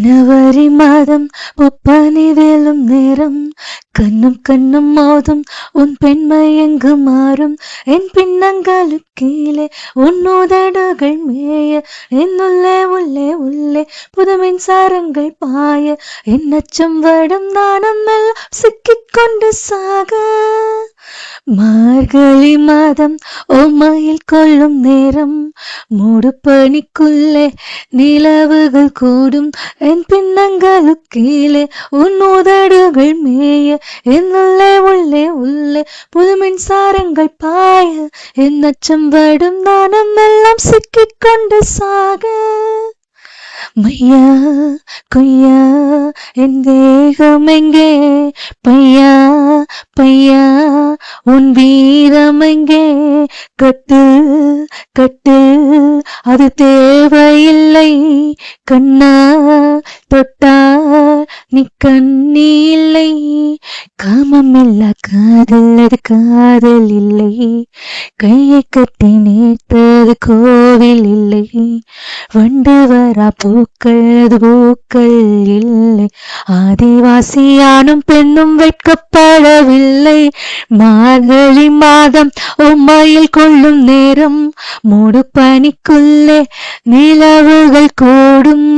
ஜனவரி மாதம் ஒப்பனை வேலும் நேரம், கண்ணும் கண்ணும் மோதும் உன் பெண்மை எங்கு மாறும். என் பின்னங்களுக்கு கீழே உன் உதடுகள் மேய, என் உள்ளே உள்ளே உள்ளே புது மின்சாரங்கள் பாய, என் அச்சம் வடும் நாணம் எல்லாம் சிக்கிக்கொண்டு சாக. மார்கழி மாதம் ஓமையில் கொள்ளும் நேரம், மூடு பனிக்குள்ளே நிலவுகள் கூடும். என் பின்னங்களுக்கீழே உன் உதடுகள் மேய, என் உள்ளே உள்ளே உள்ளே புது மின்சாரங்கள் பாய, என் அச்சம் வடும் நாணம் எல்லாம் சிக்கிக்கொண்டு சாக. மையா கொய்யா என் தேகம் எங்கே, பையா பையா உன் வீரம் எங்கே. கட்டு கட்டு அது தேவையில்லை, கண்ணா தொட்டா நீ கண்ணி இல்லை. காமம் இல்ல காதல் அது காதல் இல்லை, கையை கட்டி நேர்த்தது கோவில் இல்லை. வண்டு வரா பூக்கள் அது பூக்கள் இல்லை, ஆதிவாசியானும் பெண்ணும் வெட்கப்படவில்லை. மார்கழி மாதம் உம்மையில் கொள்ளும் நேரம், மூடு பனிக்குள்ளே நிலவுகள் கூடும்.